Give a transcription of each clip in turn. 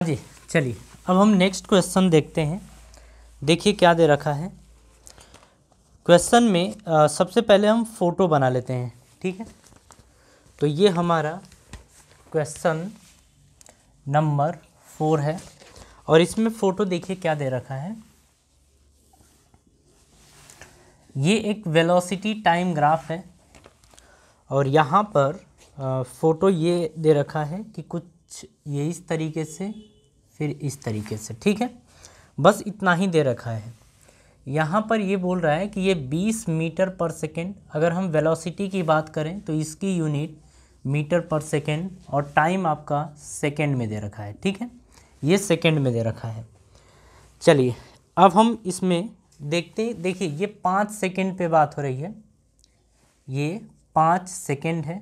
जी चलिए अब हम नेक्स्ट क्वेश्चन देखते हैं। देखिए क्या दे रखा है क्वेश्चन में। सबसे पहले हम फ़ोटो बना लेते हैं, ठीक है। तो ये हमारा क्वेश्चन नंबर 4 है और इसमें फ़ोटो देखिए क्या दे रखा है। ये एक वेलोसिटी टाइम ग्राफ है और यहाँ पर फ़ोटो ये दे रखा है कि कुछ ये इस तरीके से फिर इस तरीके से, ठीक है। बस इतना ही दे रखा है। यहाँ पर ये बोल रहा है कि ये 20 मीटर पर सेकेंड, अगर हम वेलोसिटी की बात करें तो इसकी यूनिट मीटर पर सेकेंड और टाइम आपका सेकेंड में दे रखा है, ठीक है। ये सेकेंड में दे रखा है। चलिए अब हम इसमें देखते, देखिए ये 5 सेकेंड पे बात हो रही है, ये 5 सेकेंड है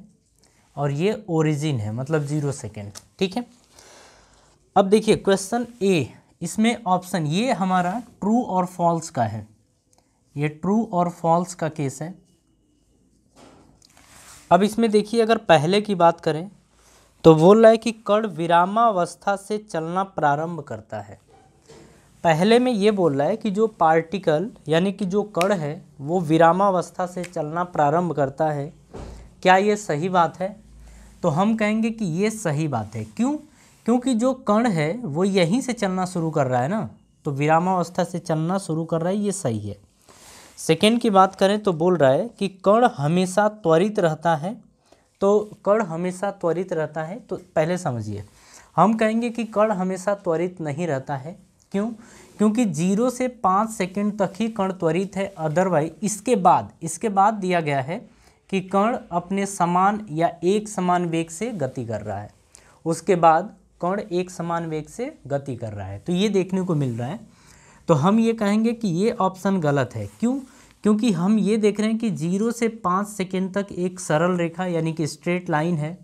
और ये ओरिजिन है मतलब 0 सेकेंड, ठीक है। अब देखिए क्वेश्चन ए, इसमें ऑप्शन ये हमारा ट्रू और फॉल्स का है, ये ट्रू और फॉल्स का केस है। अब इसमें देखिए अगर पहले की बात करें तो बोल रहा है कि कण विरामावस्था से चलना प्रारंभ करता है। पहले में ये बोल रहा है कि जो पार्टिकल यानी कि जो कण है वो विरामावस्था से चलना प्रारंभ करता है। क्या ये सही बात है? तो हम कहेंगे कि ये सही बात है। क्यों? क्योंकि जो कण है वो यहीं से चलना शुरू कर रहा है ना, तो विरामावस्था से चलना शुरू कर रहा है, ये सही है। सेकेंड की बात करें तो बोल रहा है कि कण हमेशा त्वरित रहता है। तो कण हमेशा त्वरित रहता है, तो पहले समझिए, हम कहेंगे कि कण हमेशा त्वरित नहीं रहता है। क्यों? क्योंकि 0 से 5 सेकेंड तक ही कण त्वरित है, अदरवाइज इसके बाद दिया गया है कि कण अपने समान या एक समान वेग से गति कर रहा है। उसके बाद कण एक समान वेग से गति कर रहा है, तो ये देखने को मिल रहा है। तो हम ये कहेंगे कि ये ऑप्शन गलत है। क्यों? क्योंकि हम ये देख रहे हैं कि 0 से 5 सेकेंड तक एक सरल रेखा यानी कि स्ट्रेट लाइन है,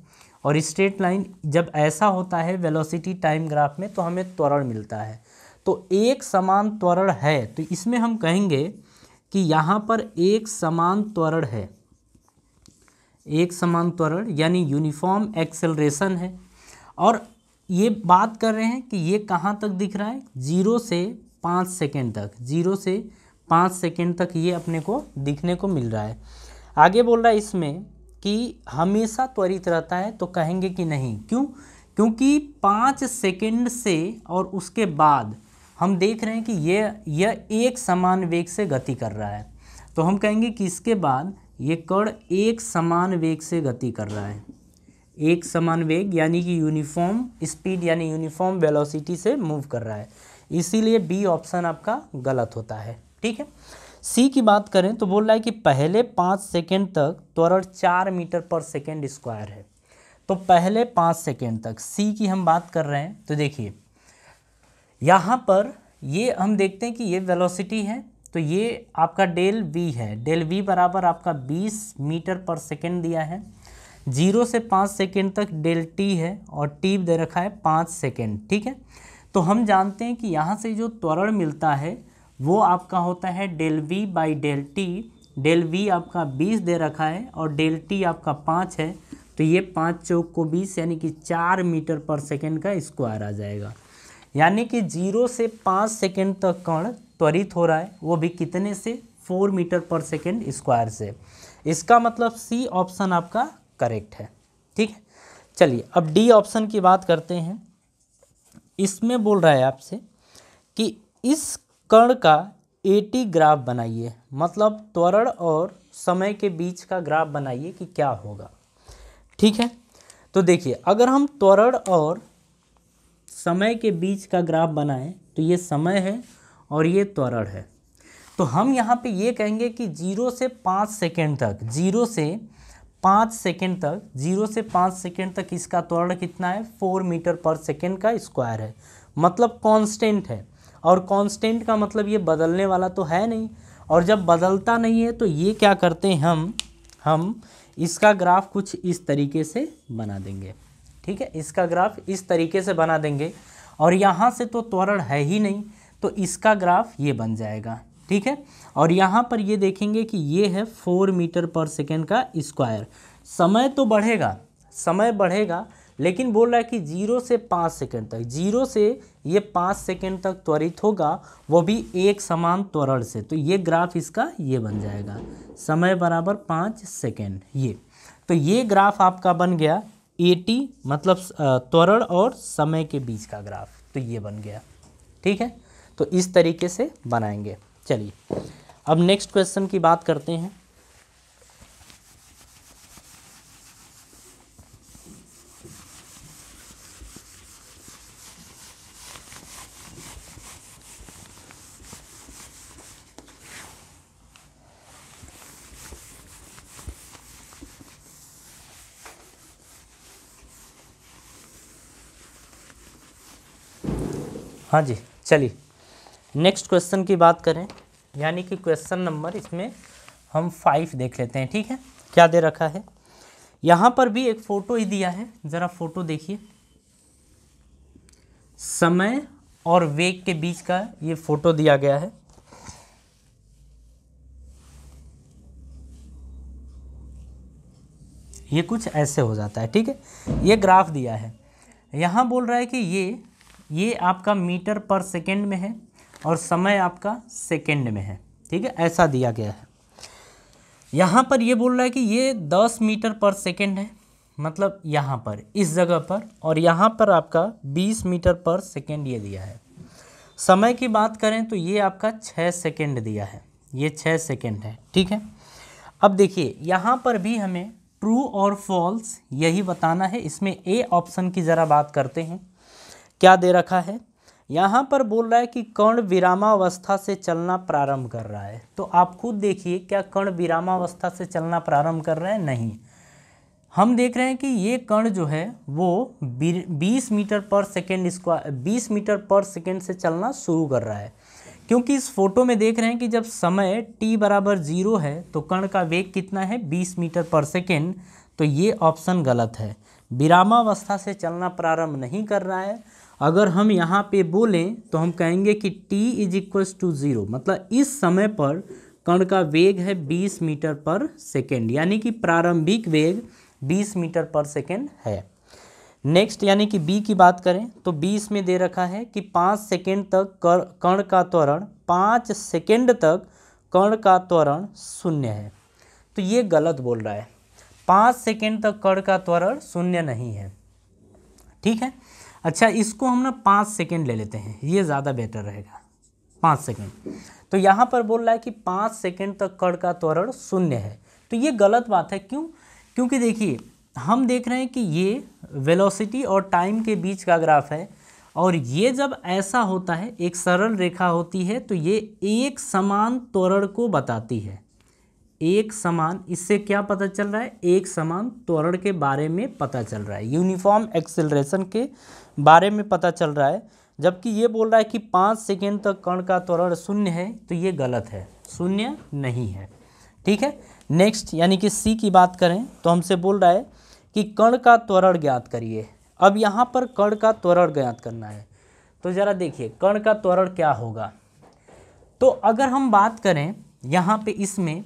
और स्ट्रेट लाइन जब ऐसा होता है वेलोसिटी टाइम ग्राफ में तो हमें त्वरण मिलता है। तो एक समान त्वरण है, तो इसमें हम कहेंगे कि यहाँ पर एक समान त्वरण है, एक समान त्वरण यानी यूनिफॉर्म एक्सेलरेशन है। और ये बात कर रहे हैं कि ये कहाँ तक दिख रहा है, 0 से 5 सेकेंड तक, 0 से 5 सेकेंड तक ये अपने को दिखने को मिल रहा है। आगे बोल रहा है इसमें कि हमेशा त्वरित रहता है, तो कहेंगे कि नहीं। क्यों? क्योंकि 5 सेकेंड से और उसके बाद हम देख रहे हैं कि यह एक समान वेग से गति कर रहा है, तो हम कहेंगे कि इसके बाद ये कण एक समान वेग से गति कर रहा है, एक समान वेग यानी कि यूनिफॉर्म स्पीड यानी यूनिफॉर्म वेलोसिटी से मूव कर रहा है। इसीलिए बी ऑप्शन आपका गलत होता है, ठीक है। सी की बात करें तो बोल रहा है कि पहले 5 सेकेंड तक त्वरण 4 मीटर पर सेकेंड स्क्वायर है। तो पहले 5 सेकेंड तक सी की हम बात कर रहे हैं, तो देखिए यहाँ पर ये हम देखते हैं कि ये वेलोसिटी है, तो ये आपका डेल वी है। डेल वी बराबर आपका 20 मीटर पर सेकेंड दिया है। 0 से 5 सेकेंड तक डेल टी है और टी दे रखा है 5 सेकेंड, ठीक है। तो हम जानते हैं कि यहाँ से जो त्वरण मिलता है वो आपका होता है del v by del t. Del v आपका 20 दे रखा है और डेल टी आपका 5 है, तो ये 5 चौक को 20 यानी कि 4 मीटर पर सेकेंड का स्क्वायर आ जाएगा। यानी कि 0 से 5 सेकेंड तक कण त्वरित हो रहा है, वो भी कितने से, 4 मीटर पर सेकेंड स्क्वायर से। इसका मतलब सी ऑप्शन आपका करेक्ट है, ठीक है। चलिए अब डी ऑप्शन की बात करते हैं। इसमें बोल रहा है आपसे कि इस कण का एटी ग्राफ बनाइए, मतलब त्वरण और समय के बीच का ग्राफ बनाइए कि क्या होगा, ठीक है। तो देखिए अगर हम त्वरण और समय के बीच का ग्राफ बनाएं तो ये समय है और ये त्वरण है। तो हम यहाँ पे ये कहेंगे कि 0 से 5 सेकेंड तक, 0 से 5 सेकेंड तक, 0 से 5 सेकेंड तक इसका त्वरण कितना है, 4 मीटर पर सेकेंड का स्क्वायर है, मतलब कांस्टेंट है। और कांस्टेंट का मतलब ये बदलने वाला तो है नहीं, और जब बदलता नहीं है तो ये क्या करते हैं, हम इसका ग्राफ कुछ इस तरीके से बना देंगे, ठीक है। इसका ग्राफ इस तरीके से बना देंगे और यहाँ से तो त्वरण है ही नहीं, तो इसका ग्राफ ये बन जाएगा, ठीक है। और यहाँ पर ये देखेंगे कि ये है 4 मीटर पर सेकेंड का स्क्वायर। समय तो बढ़ेगा, समय बढ़ेगा, लेकिन बोल रहा है कि 0 से 5 सेकंड तक, 0 से ये 5 सेकंड तक त्वरित होगा, वो भी एक समान त्वरण से। तो ये ग्राफ इसका ये बन जाएगा, समय बराबर 5 सेकंड ये। तो ये ग्राफ आपका बन गया AT, मतलब त्वरण और समय के बीच का ग्राफ, तो ये बन गया। ठीक है, तो इस तरीके से बनाएंगे। चलिए अब नेक्स्ट क्वेश्चन की बात करते हैं। हाँ जी, चलिए नेक्स्ट क्वेश्चन की बात करें, यानी कि क्वेश्चन नंबर इसमें हम 5 देख लेते हैं। ठीक है, क्या दे रखा है, यहाँ पर भी एक फ़ोटो ही दिया है, ज़रा फोटो देखिए। समय और वेग के बीच का ये फोटो दिया गया है। ये कुछ ऐसे हो जाता है। ठीक है, ये ग्राफ दिया है, यहाँ बोल रहा है कि ये आपका मीटर पर सेकंड में है और समय आपका सेकंड में है। ठीक है, ऐसा दिया गया है। यहाँ पर ये बोल रहा है कि ये 10 मीटर पर सेकंड है, मतलब यहाँ पर इस जगह पर, और यहाँ पर आपका 20 मीटर पर सेकंड ये दिया है। समय की बात करें तो ये आपका 6 सेकंड दिया है, ये 6 सेकंड है। ठीक है, अब देखिए यहाँ पर भी हमें ट्रू और फॉल्स यही बताना है। इसमें ए ऑप्शन की ज़रा बात करते हैं। क्या दे रखा है, यहाँ पर बोल रहा है कि कण विरामावस्था से चलना प्रारंभ कर रहा है। तो आप खुद देखिए, क्या कण विरामावस्था से चलना प्रारंभ कर रहा है? नहीं, हम देख रहे हैं कि ये कण जो है वो 20 मीटर पर सेकेंड स्क्वायर 20 मीटर पर सेकेंड से चलना शुरू कर रहा है, क्योंकि इस फोटो में देख रहे हैं कि जब समय t बराबर 0 है तो कण का वेग कितना है, 20 मीटर पर सेकेंड। तो ये ऑप्शन गलत है, विरामावस्था से चलना प्रारंभ नहीं कर रहा है। अगर हम यहाँ पे बोलें तो हम कहेंगे कि t = 0, मतलब इस समय पर कण का वेग है 20 मीटर पर सेकेंड, यानी कि प्रारंभिक वेग 20 मीटर पर सेकेंड है। नेक्स्ट यानी कि बी की बात करें तो 20 में दे रखा है कि 5 सेकेंड तक कण का त्वरण 5 सेकेंड तक कण का त्वरण 0 है। तो ये गलत बोल रहा है, 5 सेकेंड तक कण का त्वरण 0 नहीं है। ठीक है, अच्छा इसको हम ना 5 सेकेंड ले लेते हैं, ये ज़्यादा बेटर रहेगा, 5 सेकेंड। तो यहाँ पर बोल रहा है कि 5 सेकेंड तक कण का त्वरण 0 है। तो ये गलत बात है, क्यों? क्योंकि देखिए हम देख रहे हैं कि ये वेलोसिटी और टाइम के बीच का ग्राफ है, और ये जब ऐसा होता है, एक सरल रेखा होती है, तो ये एक समान त्वरण को बताती है। एक समान, इससे क्या पता चल रहा है, एक समान त्वरण के बारे में पता चल रहा है, यूनिफॉर्म एक्सेलरेशन के बारे में पता चल रहा है। जबकि ये बोल रहा है कि 5 सेकेंड तक कण का त्वरण 0 है, तो ये गलत है, 0 नहीं है। ठीक है, नेक्स्ट यानी कि सी की बात करें तो हमसे बोल रहा है कि कण का त्वरण ज्ञात करिए। अब यहाँ पर कण का त्वरण ज्ञात करना है, तो ज़रा देखिए कण का त्वरण क्या होगा। तो अगर हम बात करें यहाँ पे इसमें,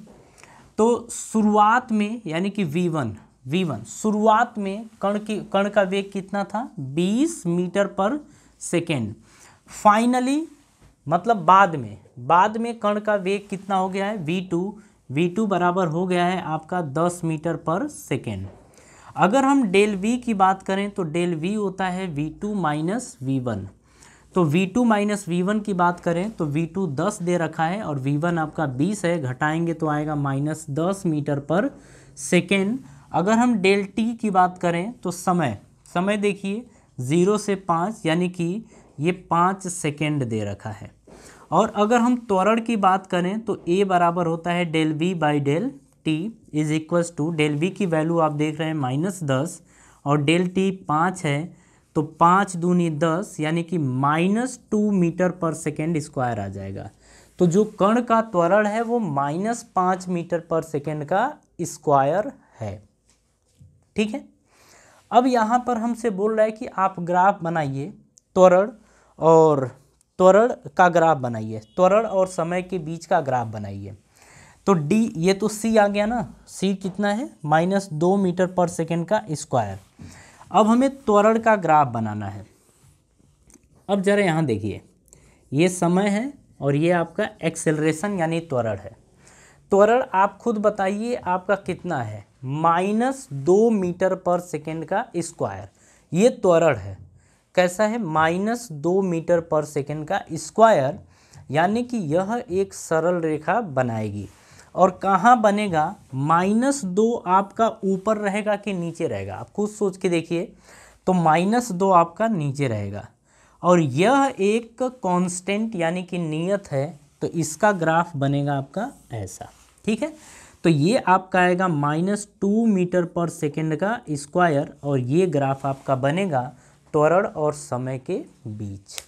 तो शुरुआत में यानी कि v1 शुरुआत में कण का वेग कितना था, 20 मीटर पर सेकेंड। फाइनली मतलब बाद में कण का वेग कितना हो गया है, v2 बराबर हो गया है आपका 10 मीटर पर सेकेंड। अगर हम डेल v की बात करें तो डेल v होता है v2 माइनस v1। तो v2 माइनस v1 की बात करें तो v2 10 दे रखा है और v1 आपका 20 है, घटाएंगे तो आएगा -10 मीटर पर सेकेंड। अगर हम डेल t की बात करें तो समय देखिए 0 से 5, यानी कि ये 5 सेकेंड दे रखा है। और अगर हम त्वरण की बात करें तो a बराबर होता है del v by del t is equals to, del v की वैल्यू आप देख रहे हैं -10 और डेल t 5 है, तो 5 दूनी 10 यानी कि -2 मीटर पर सेकेंड स्क्वायर आ जाएगा। तो जो कण का त्वरण है वो -5 मीटर पर सेकेंड का स्क्वायर है। ठीक है, अब यहाँ पर हमसे बोल रहा है कि आप ग्राफ बनाइए, त्वरण का ग्राफ बनाइए, त्वरण और समय के बीच का ग्राफ बनाइए। तो डी, ये तो सी आ गया ना, सी कितना है, -2 मीटर पर सेकेंड का स्क्वायर। अब हमें त्वरण का ग्राफ बनाना है। अब जरा यहाँ देखिए, ये समय है और ये आपका एक्सेलरेशन यानी त्वरण है। त्वरण आप खुद बताइए आपका कितना है, -2 मीटर पर सेकेंड का स्क्वायर, ये त्वरण है। कैसा है, -2 मीटर पर सेकेंड का स्क्वायर, यानी कि यह एक सरल रेखा बनाएगी। और कहाँ बनेगा, -2 आपका ऊपर रहेगा कि नीचे रहेगा, आप खुद सोच के देखिए। तो -2 आपका नीचे रहेगा और यह एक कांस्टेंट यानी कि नियत है, तो इसका ग्राफ बनेगा आपका ऐसा। ठीक है, तो ये आपका आएगा -2 मीटर पर सेकेंड का स्क्वायर और ये ग्राफ आपका बनेगा त्वरण और समय के बीच।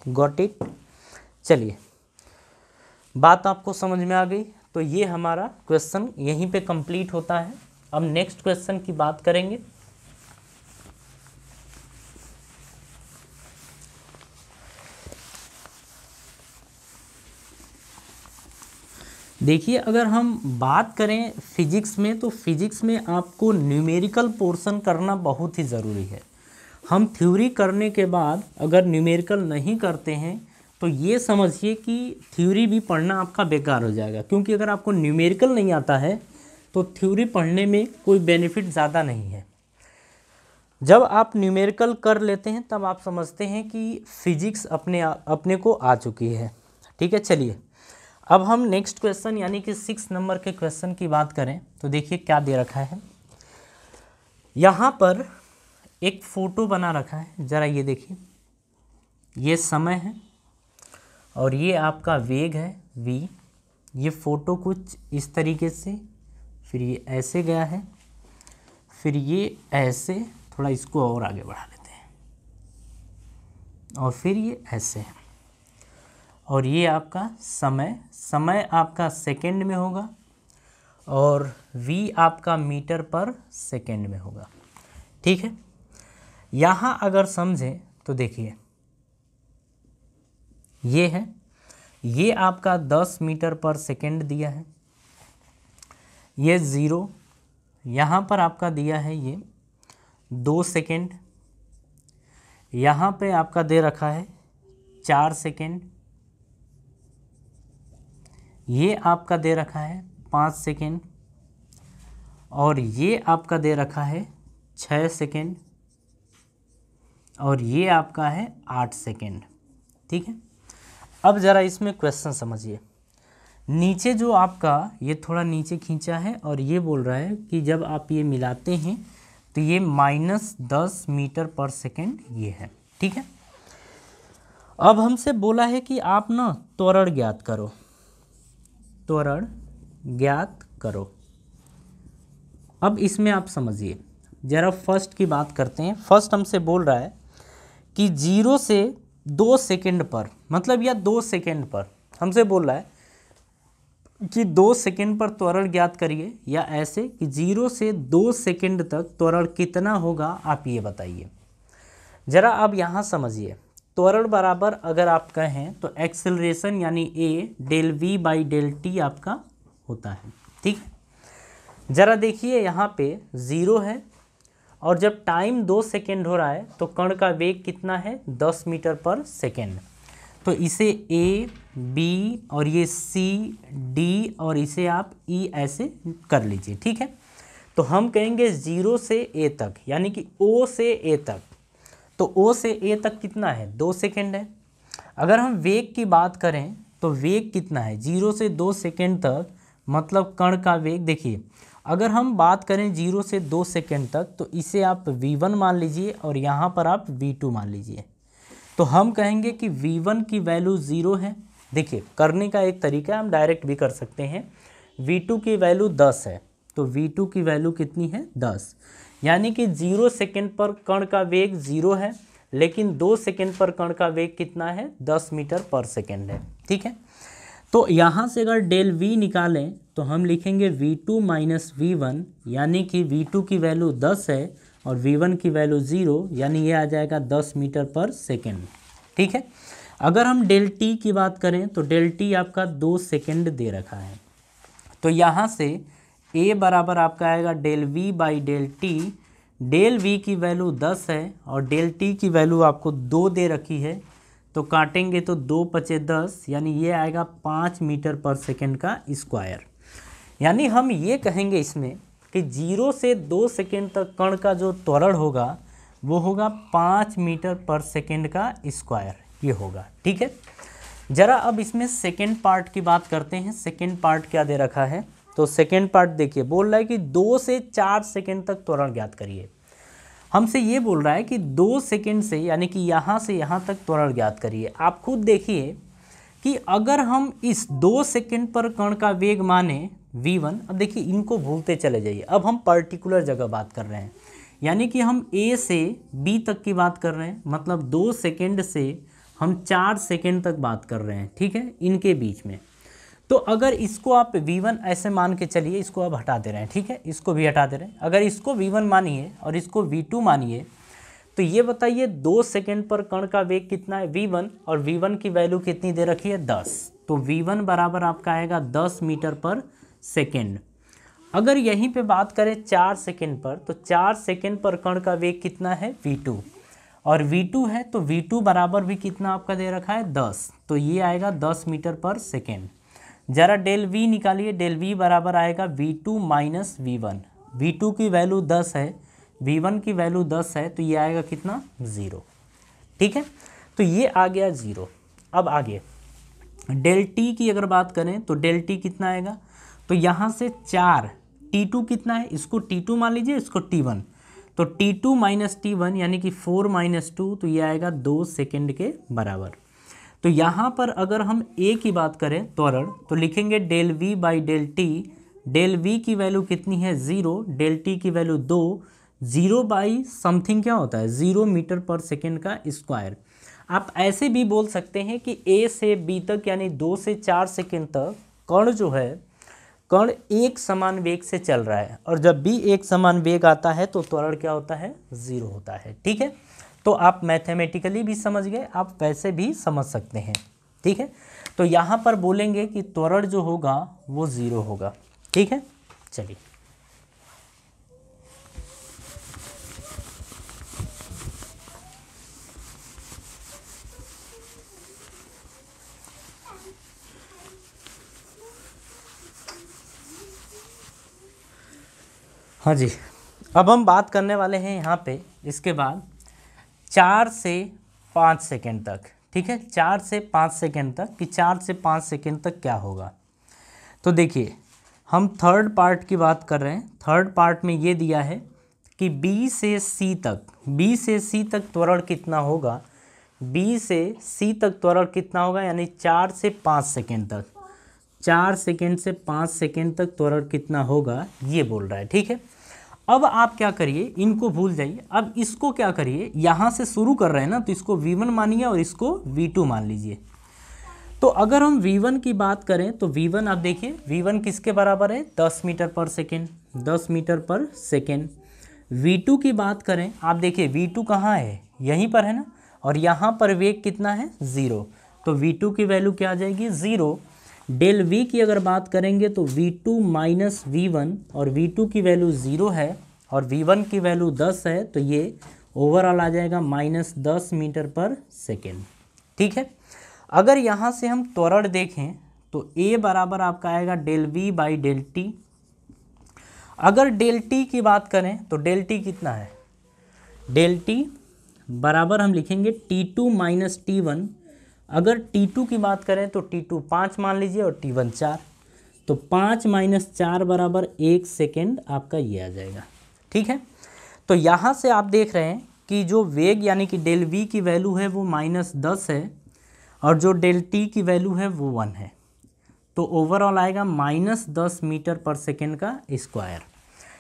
Got it. चलिए, बात आपको समझ में आ गई। तो ये हमारा क्वेश्चन यहीं पे कंप्लीट होता है। अब नेक्स्ट क्वेश्चन की बात करेंगे। देखिए, अगर हम बात करें फिजिक्स में, तो फिजिक्स में आपको न्यूमेरिकल पोर्शन करना बहुत ही ज़रूरी है। हम थ्योरी करने के बाद अगर न्यूमेरिकल नहीं करते हैं तो ये समझिए कि थ्योरी भी पढ़ना आपका बेकार हो जाएगा, क्योंकि अगर आपको न्यूमेरिकल नहीं आता है तो थ्योरी पढ़ने में कोई बेनिफिट ज़्यादा नहीं है। जब आप न्यूमेरिकल कर लेते हैं तब आप समझते हैं कि फिजिक्स अपने को आ चुकी है। ठीक है, चलिए अब हम नेक्स्ट क्वेश्चन यानी कि 6 नंबर के क्वेश्चन की बात करें तो देखिए क्या दे रखा है। यहाँ पर एक फ़ोटो बना रखा है, ज़रा ये देखिए, ये समय है और ये आपका वेग है v। ये फ़ोटो कुछ इस तरीके से, फिर ये ऐसे गया है, फिर ये ऐसे, थोड़ा इसको और आगे बढ़ा लेते हैं, और फिर ये ऐसे है। और ये आपका समय आपका सेकंड में होगा और v आपका मीटर पर सेकंड में होगा। ठीक है, यहाँ अगर समझें तो देखिए, ये है, ये आपका 10 मीटर पर सेकंड दिया है, ये 0, यहाँ पर आपका दिया है ये 2 सेकंड, यहाँ पे आपका दे रखा है 4 सेकंड, ये आपका दे रखा है 5 सेकंड, और ये आपका दे रखा है 6 सेकंड, और ये आपका है 8 सेकंड। ठीक है, अब ज़रा इसमें क्वेश्चन समझिए। नीचे जो आपका ये थोड़ा नीचे खींचा है और ये बोल रहा है कि जब आप ये मिलाते हैं तो ये -10 मीटर पर सेकंड ये है। ठीक है, अब हमसे बोला है कि आप ना त्वरण ज्ञात करो, त्वरण ज्ञात करो। अब इसमें आप समझिए, ज़रा फर्स्ट की बात करते हैं। फर्स्ट हमसे बोल रहा है कि 0 से 2 सेकंड पर, मतलब या 2 सेकंड पर हमसे बोल रहा है कि 2 सेकंड पर त्वरण ज्ञात करिए, या ऐसे कि 0 से 2 सेकंड तक त्वरण कितना होगा आप ये बताइए। ज़रा अब यहाँ समझिए, त्वरण बराबर अगर आप कहें तो एक्सेलरेशन यानी a del v by del t आपका होता है। ठीक है, ज़रा देखिए यहाँ पे 0 है और जब टाइम 2 सेकेंड हो रहा है तो कण का वेग कितना है, 10 मीटर पर सेकेंड। तो इसे a b और ये c d और इसे आप e ऐसे कर लीजिए। ठीक है, तो हम कहेंगे 0 से a तक, यानी कि o से a तक, तो o से a तक कितना है, 2 सेकेंड है। अगर हम वेग की बात करें तो वेग कितना है, 0 से 2 सेकेंड तक, मतलब कण का वेग। देखिए, अगर हम बात करें 0 से 2 सेकेंड तक तो इसे आप v1 मान लीजिए और यहाँ पर आप v2 मान लीजिए। तो हम कहेंगे कि v1 की वैल्यू 0 है। देखिए, करने का एक तरीका है, हम डायरेक्ट भी कर सकते हैं। v2 की वैल्यू 10 है, तो v2 की वैल्यू कितनी है, 10, यानी कि 0 सेकेंड पर कण का वेग 0 है, लेकिन 2 सेकेंड पर कण का वेग कितना है, 10 मीटर पर सेकेंड है। ठीक है, तो यहाँ से अगर डेल v निकालें तो हम लिखेंगे v2 माइनस v1, यानी कि v2 की वैल्यू 10 है और v1 की वैल्यू 0, यानी ये आ जाएगा 10 मीटर पर सेकेंड। ठीक है, अगर हम डेल t की बात करें तो डेल t आपका 2 सेकेंड दे रखा है, तो यहाँ से a बराबर आपका आएगा del v by del t del v की वैल्यू 10 है और डेल टी की वैल्यू आपको 2 दे रखी है, तो काटेंगे तो 2 पचे 10, यानी ये आएगा 5 मीटर पर सेकेंड का स्क्वायर। यानी हम ये कहेंगे इसमें कि 0 से 2 सेकेंड तक कण का जो त्वरण होगा वो होगा 5 मीटर पर सेकेंड का स्क्वायर, ये होगा। ठीक है, ज़रा अब इसमें सेकेंड पार्ट की बात करते हैं। सेकेंड पार्ट क्या दे रखा है, तो सेकेंड पार्ट देखिए, बोल रहा है कि 2 से 4 सेकेंड तक त्वरण ज्ञात करिए। हमसे ये बोल रहा है कि 2 सेकेंड से यानी कि यहाँ से यहाँ तक त्वरण ज्ञात करिए। आप खुद देखिए कि अगर हम इस 2 सेकेंड पर कण का वेग माने v1, अब देखिए इनको भूलते चले जाइए, अब हम पर्टिकुलर जगह बात कर रहे हैं, यानी कि हम a से b तक की बात कर रहे हैं, मतलब 2 सेकेंड से हम 4 सेकेंड तक बात कर रहे हैं। ठीक है, इनके बीच में। तो अगर इसको आप v1 ऐसे मान के चलिए, इसको आप हटा दे रहे हैं। ठीक है, इसको भी हटा दे रहे हैं। अगर इसको v1 मानिए और इसको v2 मानिए, तो ये बताइए 2 सेकेंड पर कण का वेग कितना है v1, और v1 की वैल्यू कितनी दे रखी है 10, तो v1 बराबर आपका आएगा 10 मीटर पर सेकेंड। अगर यहीं पे बात करें 4 सेकेंड पर, तो 4 सेकेंड पर कण का वेग कितना है v2, और v2 है तो v2 बराबर भी कितना आपका दे रखा है 10, तो ये आएगा 10 मीटर पर सेकेंड। ज़रा डेल v निकालिए, डेल v बराबर आएगा v2 माइनस v1। v2 की वैल्यू 10 है, v1 की वैल्यू 10 है, तो ये आएगा कितना 0। ठीक है, तो ये आ गया 0। अब आगे डेल t की अगर बात करें तो डेल t कितना आएगा, तो यहाँ से 4 t2 कितना है, इसको t2 मान लीजिए, इसको t1, तो t2 माइनस t1 यानी कि 4 माइनस 2, तो ये आएगा 2 सेकेंड के बराबर। तो यहाँ पर अगर हम a की बात करें त्वरण, तो लिखेंगे del v by del t. Del v की वैल्यू कितनी है 0, डेल t की वैल्यू 2, 0 बाई समथिंग क्या होता है 0 मीटर पर सेकेंड का स्क्वायर। आप ऐसे भी बोल सकते हैं कि a से b तक यानी 2 से 4 सेकेंड तक कण जो है, कण एक समान वेग से चल रहा है, और जब भी एक समान वेग आता है तो त्वरण क्या होता है 0 होता है। ठीक है, तो आप मैथमेटिकली भी समझ गए, आप वैसे भी समझ सकते हैं। ठीक है, तो यहाँ पर बोलेंगे कि त्वरण जो होगा वो 0 होगा। ठीक है, चलिए हाँ जी, अब हम बात करने वाले हैं यहाँ पे इसके बाद 4 से 5 सेकेंड तक। ठीक है, 4 से 5 सेकेंड तक, कि 4 से 5 सेकेंड तक क्या होगा। तो देखिए हम थर्ड पार्ट की बात कर रहे हैं। थर्ड पार्ट में ये दिया है कि B से C तक, B से C तक त्वरण कितना होगा, B से C तक त्वरण कितना होगा, यानी 4 से 5 सेकेंड तक, 4 सेकेंड से 5 सेकेंड तक त्वरण कितना होगा, ये बोल रहा है। ठीक है, अब आप क्या करिए, इनको भूल जाइए, अब इसको क्या करिए, यहाँ से शुरू कर रहे हैं ना, तो इसको v1 मानिए और इसको v2 मान लीजिए। तो अगर हम v1 की बात करें तो v1 आप देखिए, v1 किसके बराबर है 10 मीटर पर सेकेंड, 10 मीटर पर सेकेंड। v2 की बात करें, आप देखिए v2 कहाँ है, यहीं पर है ना, और यहाँ पर वेग कितना है 0, तो v2 की वैल्यू क्या आ जाएगी 0। डेल v की अगर बात करेंगे तो v2 माइनस v1, और v2 की वैल्यू 0 है और v1 की वैल्यू 10 है, तो ये ओवरऑल आ जाएगा माइनस 10 मीटर पर सेकेंड। ठीक है, अगर यहाँ से हम त्वरण देखें तो a बराबर आपका आएगा del v by del t. अगर डेल t की बात करें तो डेल t कितना है, डेल t बराबर हम लिखेंगे t2 माइनस t1। अगर t2 की बात करें तो t2 5 मान लीजिए और t1 4, तो 5 माइनस 4 बराबर 1 सेकेंड आपका ये आ जाएगा। ठीक है, तो यहाँ से आप देख रहे हैं कि जो वेग यानी कि डेल v की वैल्यू है वो माइनस 10 है, और जो डेल t की वैल्यू है वो 1 है, तो ओवरऑल आएगा माइनस 10 मीटर पर सेकेंड का स्क्वायर।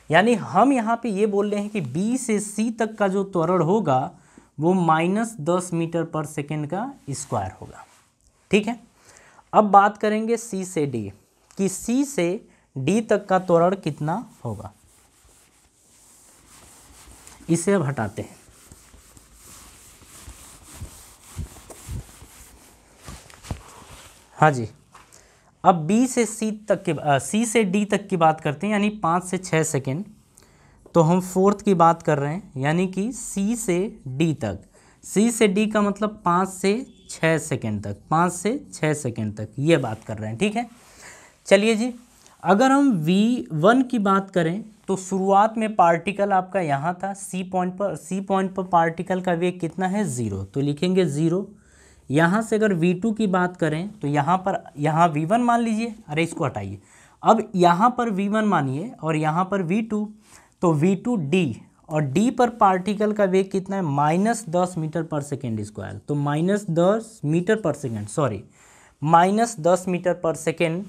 यानी हम यहाँ पे ये बोल रहे हैं कि B से C तक का जो त्वरण होगा वो माइनस 10 मीटर पर सेकेंड का स्क्वायर होगा। ठीक है, अब बात करेंगे C से D, कि C से D तक का त्वरण कितना होगा। इसे अब हटाते हैं। हाँ जी, अब B से C तक के C से D तक की बात करते हैं, यानी 5 से 6 सेकेंड। तो हम फोर्थ की बात कर रहे हैं, यानी कि सी से डी तक। सी से डी का मतलब 5 से 6 सेकेंड तक, 5 से 6 सेकेंड तक ये बात कर रहे हैं, ठीक है। चलिए जी, अगर हम V1 की बात करें तो शुरुआत में पार्टिकल आपका यहाँ था सी पॉइंट पर, सी पॉइंट पर पार्टिकल का वेग कितना है 0, तो लिखेंगे 0। यहाँ से अगर V2 की बात करें तो यहाँ पर, यहाँ V1 मान लीजिए, अरे इसको हटाइए, अब यहाँ पर V1 मानिए और यहाँ पर V2, तो V2 D, और D पर पार्टिकल का वेग कितना है -10 मीटर पर सेकेंड स्क्वायर, तो -10 मीटर पर सेकेंड, सॉरी -10 मीटर पर सेकेंड।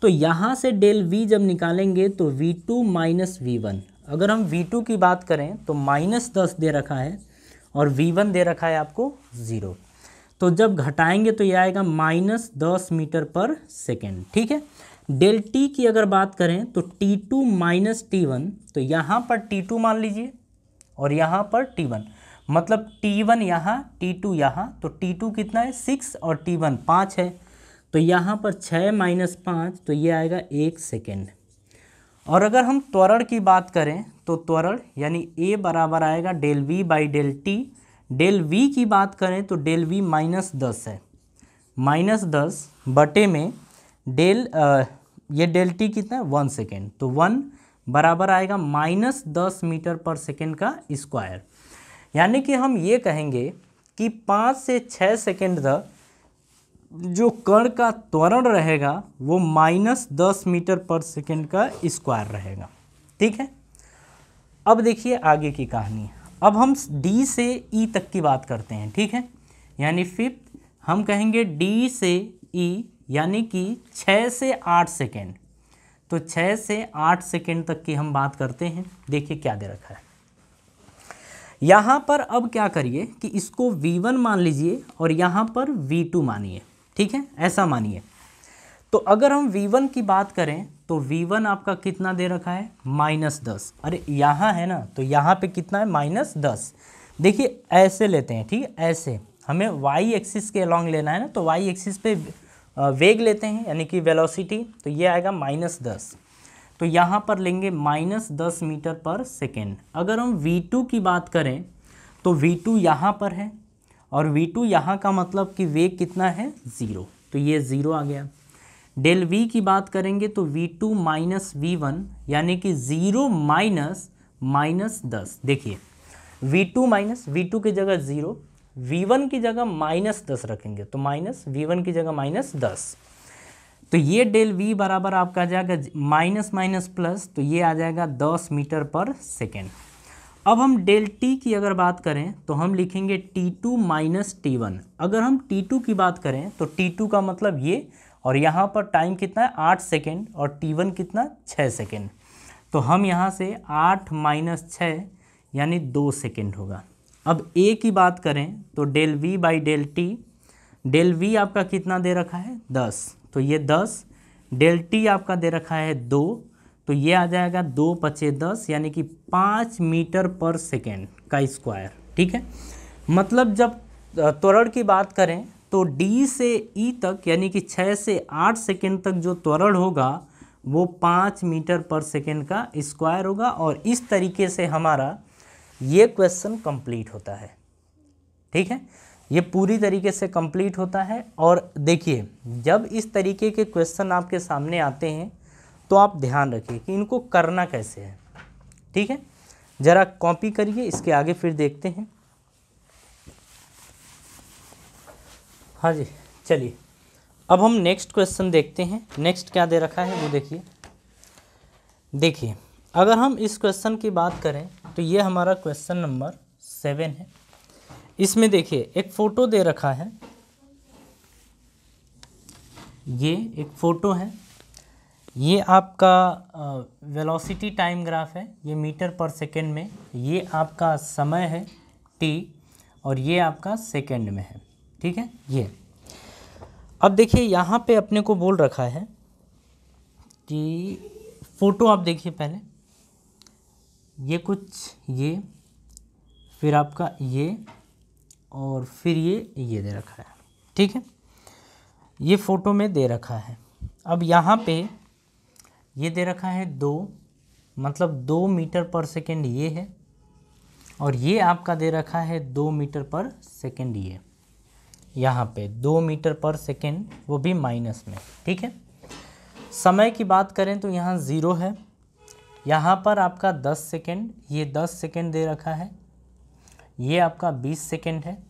तो यहाँ से डेल V जब निकालेंगे तो V2 माइनस V1, अगर हम V2 की बात करें तो -10 दे रखा है और V1 दे रखा है आपको 0, तो जब घटाएंगे तो ये आएगा -10 मीटर पर सेकेंड, ठीक है। डेल T की अगर बात करें तो T2 माइनस T1, तो यहाँ पर T2 मान लीजिए और यहाँ पर T1, मतलब T1 यहाँ T2 यहाँ, तो T2 कितना है 6 और T1 5 है, तो यहाँ पर 6 माइनस 5, तो ये आएगा 1 सेकेंड। और अगर हम त्वरण की बात करें तो त्वरण यानी A बराबर आएगा del V by del T। Del V की बात करें तो डेल V -10 है, -10 बटे में डेल ये डेल T कितना है 1 सेकेंड, तो 1 बराबर आएगा -10 मीटर पर सेकेंड का स्क्वायर। यानी कि हम ये कहेंगे कि 5 से 6 सेकेंड तक जो कण का त्वरण रहेगा वो -10 मीटर पर सेकेंड का स्क्वायर रहेगा, ठीक है। अब देखिए आगे की कहानी, अब हम D से E तक की बात करते हैं, ठीक है। यानी फिफ्थ हम कहेंगे D से E, यानी कि 6 से 8 सेकेंड, तो 6 से 8 सेकेंड तक की हम बात करते हैं। देखिए क्या दे रखा है यहाँ पर, अब क्या करिए कि इसको V1 मान लीजिए और यहाँ पर V2 मानिए, ठीक है, ऐसा मानिए। तो अगर हम V1 की बात करें तो V1 आपका कितना दे रखा है -10, अरे यहाँ है ना, तो यहाँ पे कितना है -10। देखिए ऐसे लेते हैं, ठीक है, ऐसे हमें y एक्सिस के अलॉन्ग लेना है ना, तो y एक्सिस पे वेग लेते हैं यानी कि वेलोसिटी, तो ये आएगा -10, तो यहाँ पर लेंगे -10 मीटर पर सेकेंड। अगर हम V2 की बात करें तो V2 यहाँ पर है और V2 यहाँ का मतलब कि वेग कितना है 0, तो ये 0 आ गया। डेल V की बात करेंगे तो V2 माइनस V1, यानी कि 0 माइनस -10। देखिए V2 माइनस, V2 की जगह 0, V1 की जगह -10 रखेंगे, तो माइनस V1 की जगह -10, तो ये डेल V बराबर आपका आ जाएगा माइनस प्लस, तो ये आ जाएगा 10 मीटर पर सेकेंड। अब हम डेल T की अगर बात करें तो हम लिखेंगे T2 माइनस T1। अगर हम T2 की बात करें तो T2 का मतलब ये, और यहाँ पर टाइम कितना है 8 सेकेंड और T1 कितना 6 सेकेंड, तो हम यहाँ से 8 माइनस 6 यानी 2 सेकेंड होगा। अब A की बात करें तो del V by del T, del V आपका कितना दे रखा है 10, तो ये 10, डेल T आपका दे रखा है 2, तो ये आ जाएगा 2 पचे 10, यानी कि 5 मीटर पर सेकेंड का स्क्वायर, ठीक है। मतलब जब त्वरण की बात करें तो D से E तक यानी कि 6 से 8 सेकेंड तक जो त्वरण होगा वो 5 मीटर पर सेकेंड का स्क्वायर होगा। और इस तरीके से हमारा ये क्वेश्चन कंप्लीट होता है, ठीक है, ये पूरी तरीके से कंप्लीट होता है। और देखिए जब इस तरीके के क्वेश्चन आपके सामने आते हैं तो आप ध्यान रखिए कि इनको करना कैसे है, ठीक है। ज़रा कॉपी करिए, इसके आगे फिर देखते हैं। हाँ जी, चलिए अब हम नेक्स्ट क्वेश्चन देखते हैं। नेक्स्ट क्या दे रखा है वो देखिए। देखिए अगर हम इस क्वेश्चन की बात करें तो ये हमारा क्वेश्चन नंबर 7 है। इसमें देखिए एक फ़ोटो दे रखा है, ये एक फ़ोटो है, ये आपका वेलोसिटी टाइम ग्राफ है, ये मीटर पर सेकेंड में, ये आपका समय है t और ये आपका सेकेंड में है, ठीक है। ये अब देखिए यहाँ पे अपने को बोल रखा है कि फ़ोटो आप देखिए पहले, ये कुछ ये, फिर आपका ये और फिर ये दे रखा है, ठीक है, ये फ़ोटो में दे रखा है। अब यहाँ पे ये दे रखा है 2, मतलब 2 मीटर पर सेकेंड ये है, और ये आपका दे रखा है 2 मीटर पर सेकेंड ये, यहाँ पे 2 मीटर पर सेकेंड, वो भी माइनस में, ठीक है। समय की बात करें तो यहाँ 0 है, यहाँ पर आपका 10 सेकेंड, ये 10 सेकेंड दे रखा है, ये आपका 20 सेकेंड है,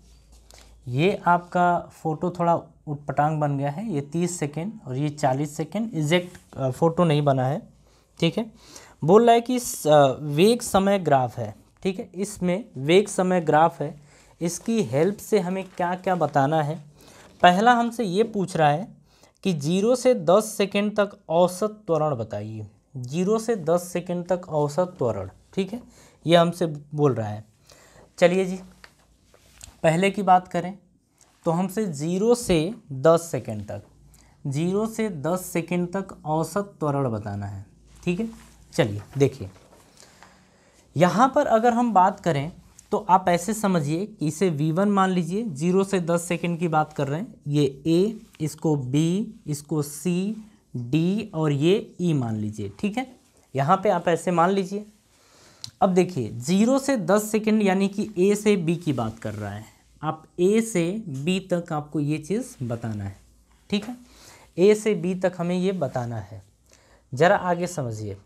ये आपका फ़ोटो थोड़ा उटपटांग बन गया है, ये 30 सेकेंड और ये 40 सेकेंड, एग्जैक्ट फ़ोटो नहीं बना है, ठीक है। बोल रहा है कि वेग समय ग्राफ है, ठीक है, इसमें वेग समय ग्राफ है, इसकी हेल्प से हमें क्या क्या बताना है। पहला हमसे ये पूछ रहा है कि 0 से 10 सेकेंड तक औसत त्वरण बताइए, 0 से 10 सेकेंड तक औसत त्वरण, ठीक है, ये हमसे बोल रहा है। चलिए जी, पहले की बात करें तो हमसे 0 से 10 सेकेंड तक, 0 से 10 सेकेंड तक औसत त्वरण बताना है, ठीक है। चलिए देखिए, यहाँ पर अगर हम बात करें तो आप ऐसे समझिए कि इसे v1 मान लीजिए, 0 से 10 सेकेंड की बात कर रहे हैं, ये a, इसको b, इसको c, d और ये e मान लीजिए, ठीक है। यहाँ पे आप ऐसे मान लीजिए। अब देखिए 0 से 10 सेकेंड यानी कि a से b की बात कर रहा है, आप a से b तक आपको ये चीज़ बताना है, ठीक है। a से b तक हमें ये बताना है। ज़रा आगे समझिए,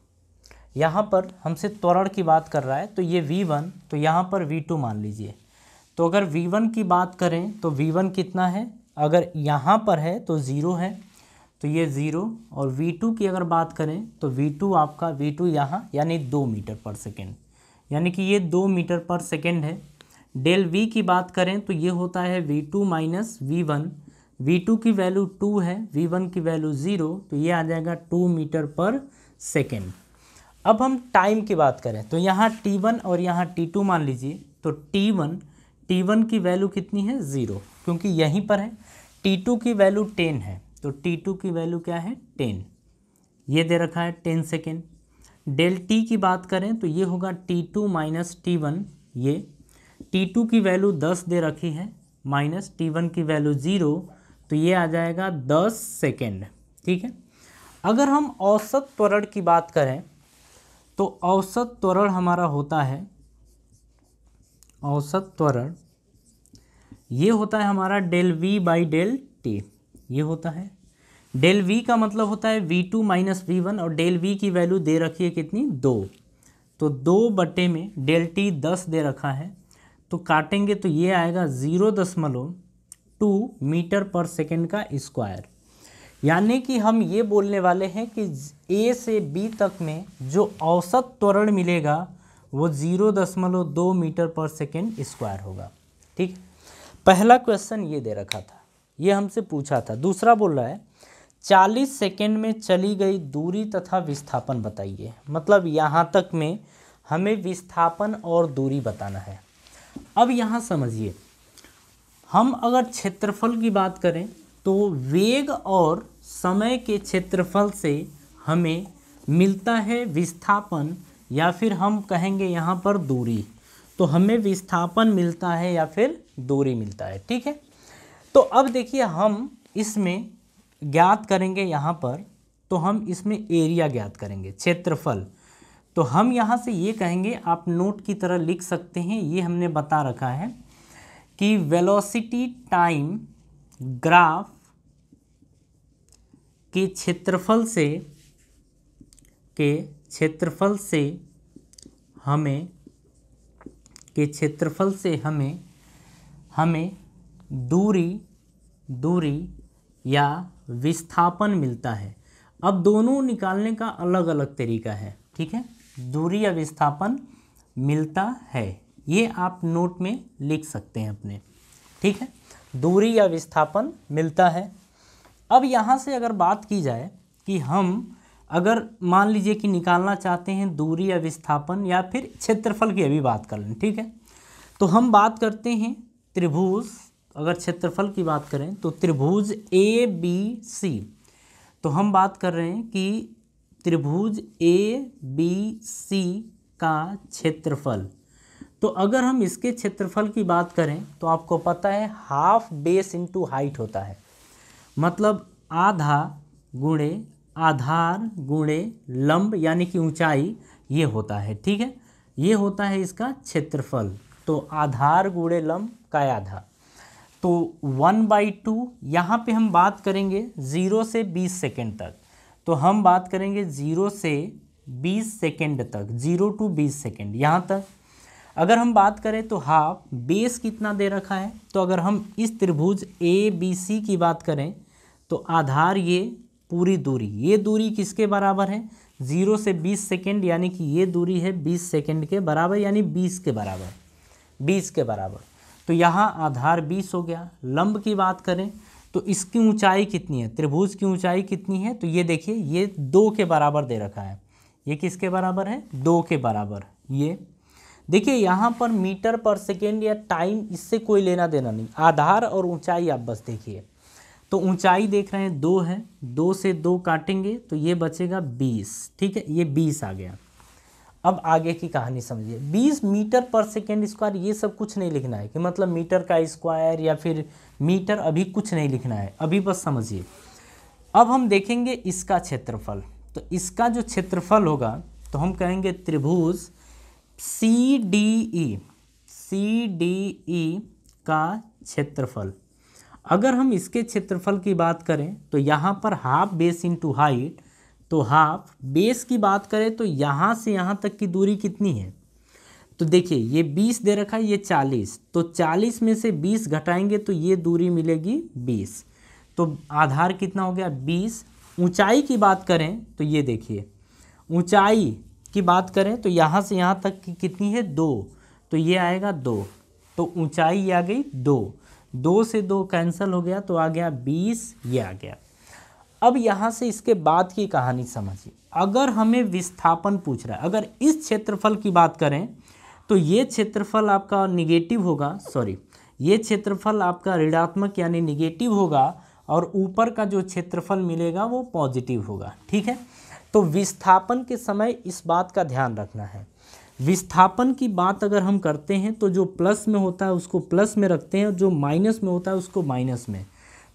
यहाँ पर हमसे त्वरण की बात कर रहा है, तो ये v1, तो यहाँ पर v2 मान लीजिए। तो अगर v1 की बात करें तो v1 कितना है, अगर यहाँ पर है तो 0 है, तो ये 0, और v2 की अगर बात करें तो v2 आपका, v2 यहाँ यानी 2 मीटर पर सेकेंड, यानी कि ये 2 मीटर पर सेकेंड है। डेल v की बात करें तो ये होता है v2 माइनस v1, v2 की वैल्यू 2 है, v1 की वैल्यू 0, तो ये आ जाएगा 2 मीटर पर सेकेंड। अब हम टाइम की बात करें तो यहाँ t1 और यहाँ t2 मान लीजिए, तो t1 की वैल्यू कितनी है, 0, क्योंकि यहीं पर है। t2 की वैल्यू 10 है, तो t2 की वैल्यू क्या है, 10, ये दे रखा है 10 सेकेंड। डेल t की बात करें तो ये होगा t2 माइनस t1, ये t2 की वैल्यू 10 दे रखी है, माइनस t1 की वैल्यू 0, तो ये आ जाएगा 10 सेकेंड, ठीक है। अगर हम औसत त्वरण की बात करें तो औसत त्वरण हमारा होता है, औसत त्वरण ये होता है हमारा del v by del t, ये होता है। डेल v का मतलब होता है v2 माइनस v1, और डेल v की वैल्यू दे रखी है कितनी, 2, तो 2 बटे में डेल t 10 दे रखा है, तो काटेंगे तो ये आएगा 0.2 मीटर पर सेकेंड का स्क्वायर। यानी कि हम ये बोलने वाले हैं कि a से b तक में जो औसत त्वरण मिलेगा वो 0.2 मीटर पर सेकेंड स्क्वायर होगा, ठीक। पहला क्वेश्चन ये दे रखा था, ये हमसे पूछा था। दूसरा बोल रहा है 40 सेकेंड में चली गई दूरी तथा विस्थापन बताइए, मतलब यहाँ तक में हमें विस्थापन और दूरी बताना है। अब यहाँ समझिए, हम अगर क्षेत्रफल की बात करें तो वेग और समय के क्षेत्रफल से हमें मिलता है विस्थापन, या फिर हम कहेंगे यहाँ पर दूरी, तो हमें विस्थापन मिलता है या फिर दूरी मिलता है, ठीक है। तो अब देखिए हम इसमें ज्ञात करेंगे, यहाँ पर तो हम इसमें एरिया ज्ञात करेंगे, क्षेत्रफल। तो हम यहाँ से ये कहेंगे, आप नोट की तरह लिख सकते हैं, ये हमने बता रखा है कि वेलोसिटी टाइम ग्राफ के क्षेत्रफल से हमें दूरी या विस्थापन मिलता है। अब दोनों निकालने का अलग अलग तरीका है, ठीक है, दूरी या विस्थापन मिलता है, ये आप नोट में लिख सकते हैं अपने, ठीक है, दूरी या विस्थापन मिलता है। अब यहाँ से अगर बात की जाए कि हम अगर मान लीजिए कि निकालना चाहते हैं दूरी या विस्थापन या फिर क्षेत्रफल की अभी बात कर लें, ठीक है, तो हम बात करते हैं त्रिभुज, अगर क्षेत्रफल की बात करें तो त्रिभुज ABC, तो हम बात कर रहे हैं कि त्रिभुज ABC का क्षेत्रफल, तो अगर हम इसके क्षेत्रफल की बात करें तो आपको पता है हाफ बेस इंटू हाइट होता है, मतलब आधा गुणे आधार गुणे लंब यानी कि ऊंचाई, ये होता है, ठीक है, ये होता है इसका क्षेत्रफल। तो आधार गुणे लंब का आधा, तो 1/2। यहाँ पे हम बात करेंगे 0 से 20 सेकेंड तक, तो हम बात करेंगे 0 से 20 सेकेंड तक, 0 to 20 सेकेंड यहाँ तक। अगर हम बात करें तो हाफ, बेस कितना दे रखा है, तो अगर हम इस त्रिभुज ABC की बात करें तो आधार ये पूरी दूरी, ये दूरी किसके बराबर है, 0 से 20 सेकेंड, यानी कि ये दूरी है 20 सेकेंड के बराबर, यानी 20 के बराबर, 20 के बराबर। तो यहाँ आधार 20 हो गया। लंब की बात करें तो इसकी ऊंचाई कितनी है, त्रिभुज की ऊंचाई कितनी है, तो ये देखिए ये 2 के बराबर दे रखा है। ये किसके बराबर है, 2 के बराबर। ये देखिए यहाँ पर मीटर पर सेकेंड या टाइम इससे कोई लेना देना नहीं, आधार और ऊंचाई आप बस देखिए। तो ऊंचाई देख रहे हैं 2 है, 2 से 2 काटेंगे तो ये बचेगा 20, ठीक है, ये 20 आ गया। अब आगे की कहानी समझिए। 20 मीटर पर सेकेंड स्क्वायर, ये सब कुछ नहीं लिखना है कि मतलब मीटर का स्क्वायर या फिर मीटर, अभी कुछ नहीं लिखना है, अभी बस समझिए। अब हम देखेंगे इसका क्षेत्रफल। तो इसका जो क्षेत्रफल होगा तो हम कहेंगे त्रिभुज CDE का क्षेत्रफल। अगर हम इसके क्षेत्रफल की बात करें तो यहाँ पर हाफ बेस इंटू हाइट, तो हाफ बेस की बात करें तो यहाँ से यहाँ तक की दूरी कितनी है, तो देखिए ये 20 दे रखा है, ये 40, तो 40 में से 20 घटाएंगे तो ये दूरी मिलेगी 20। तो आधार कितना हो गया 20। ऊंचाई की बात करें तो ये देखिए, ऊंचाई की बात करें तो यहाँ से यहाँ तक की कितनी है 2, तो ये आएगा 2, तो ऊंचाई आ गई 2, 2 से 2 कैंसिल हो गया तो आ गया 20, ये आ गया। अब यहाँ से इसके बाद की कहानी समझिए। अगर हमें विस्थापन पूछ रहा है, अगर इस क्षेत्रफल की बात करें तो ये क्षेत्रफल आपका निगेटिव होगा, सॉरी ये क्षेत्रफल आपका ऋणात्मक यानी निगेटिव होगा, और ऊपर का जो क्षेत्रफल मिलेगा वो पॉजिटिव होगा, ठीक है। तो विस्थापन के समय इस बात का ध्यान रखना है। विस्थापन की बात अगर हम करते हैं तो जो प्लस में होता है उसको प्लस में रखते हैं और जो माइनस में होता है उसको माइनस में।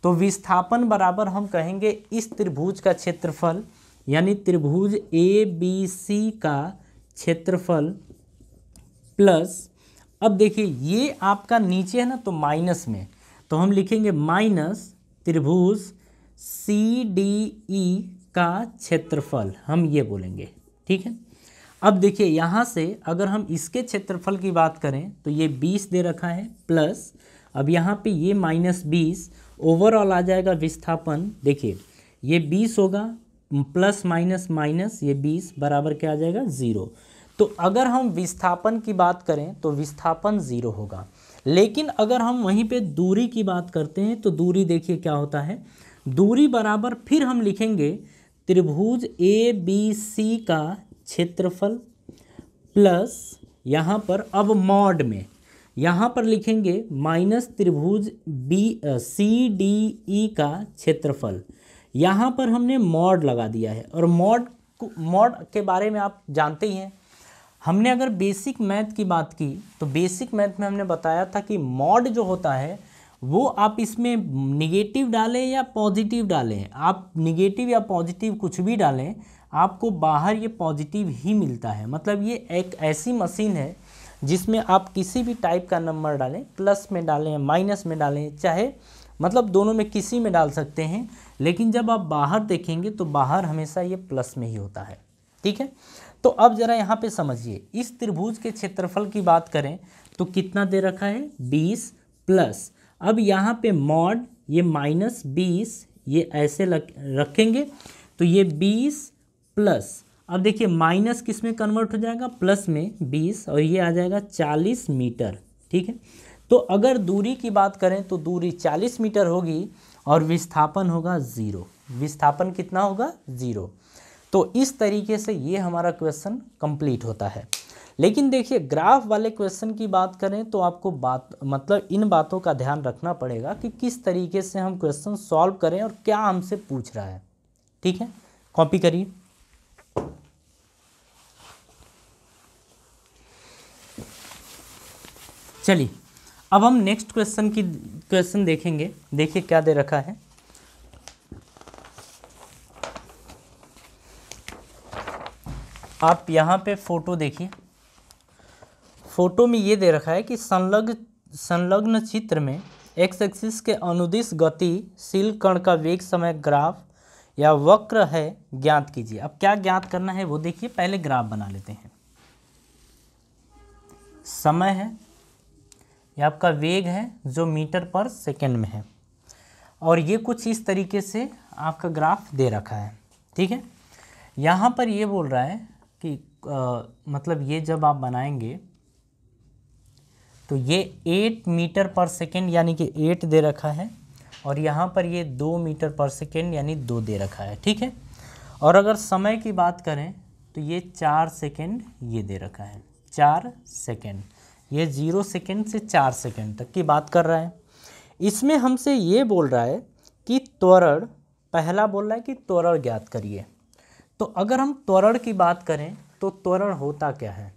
तो विस्थापन बराबर हम कहेंगे इस त्रिभुज का क्षेत्रफल, यानी त्रिभुज ABC का क्षेत्रफल प्लस, अब देखिए ये आपका नीचे है ना तो माइनस में, तो हम लिखेंगे माइनस त्रिभुज CDE का क्षेत्रफल, हम ये बोलेंगे, ठीक है। अब देखिए यहाँ से अगर हम इसके क्षेत्रफल की बात करें तो ये 20 दे रखा है प्लस, अब यहाँ पे ये -20, ओवरऑल आ जाएगा विस्थापन, देखिए ये 20 होगा प्लस माइनस माइनस ये 20 बराबर क्या आ जाएगा 0। तो अगर हम विस्थापन की बात करें तो विस्थापन 0 होगा। लेकिन अगर हम वहीं पे दूरी की बात करते हैं तो दूरी देखिए क्या होता है, दूरी बराबर फिर हम लिखेंगे त्रिभुज ABC का क्षेत्रफल प्लस, यहाँ पर अब मॉड में यहाँ पर लिखेंगे माइनस त्रिभुज CDE का क्षेत्रफल, यहाँ पर हमने मॉड लगा दिया है। और मॉड के बारे में आप जानते ही हैं, हमने अगर बेसिक मैथ की बात की तो बेसिक मैथ में हमने बताया था कि मॉड जो होता है वो आप इसमें निगेटिव डालें या पॉजिटिव डालें, आप निगेटिव या पॉजिटिव कुछ भी डालें, आपको बाहर ये पॉजिटिव ही मिलता है। मतलब ये एक ऐसी मशीन है जिसमें आप किसी भी टाइप का नंबर डालें, प्लस में डालें माइनस में डालें, चाहे मतलब दोनों में किसी में डाल सकते हैं, लेकिन जब आप बाहर देखेंगे तो बाहर हमेशा ये प्लस में ही होता है, ठीक है। तो अब जरा यहाँ पे समझिए, इस त्रिभुज के क्षेत्रफल की बात करें तो कितना दे रखा है 20 प्लस, अब यहाँ पे मॉड ये -20 ये ऐसे रखेंगे तो ये 20 प्लस, अब देखिए माइनस किस में कन्वर्ट हो जाएगा प्लस में 20, और ये आ जाएगा 40 मीटर, ठीक है। तो अगर दूरी की बात करें तो दूरी 40 मीटर होगी और विस्थापन होगा 0, विस्थापन कितना होगा 0। तो इस तरीके से ये हमारा क्वेश्चन कंप्लीट होता है। लेकिन देखिए ग्राफ वाले क्वेश्चन की बात करें तो आपको मतलब इन बातों का ध्यान रखना पड़ेगा कि किस तरीके से हम क्वेश्चन सॉल्व करें और क्या हमसे पूछ रहा है, ठीक है। कॉपी करिए। चलिए अब हम नेक्स्ट क्वेश्चन देखेंगे। देखिए क्या दे रखा है, आप यहाँ पे फोटो देखिए, फोटो में ये दे रखा है कि संलग्न चित्र में एक्स एक्सिस के अनुदिश गतिशील कण का वेग समय ग्राफ या वक्र है, ज्ञात कीजिए। अब क्या ज्ञात करना है वो देखिए, पहले ग्राफ बना लेते हैं। समय है, ये आपका वेग है जो मीटर पर सेकेंड में है, और ये कुछ इस तरीके से आपका ग्राफ दे रखा है, ठीक है। यहाँ पर ये बोल रहा है कि मतलब ये जब आप बनाएंगे तो ये 8 मीटर पर सेकेंड यानी कि 8 दे रखा है, और यहाँ पर ये 2 मीटर पर सेकेंड यानी 2 दे रखा है, ठीक है। और अगर समय की बात करें तो ये 4 सेकेंड ये दे रखा है, 4 सेकेंड, ये 0 सेकेंड से 4 सेकेंड तक की बात कर रहा है। इसमें हमसे ये बोल रहा है कि त्वरण, पहला बोल रहा है कि त्वरण ज्ञात करिए। तो अगर हम त्वरण की बात करें तो त्वरण होता क्या है?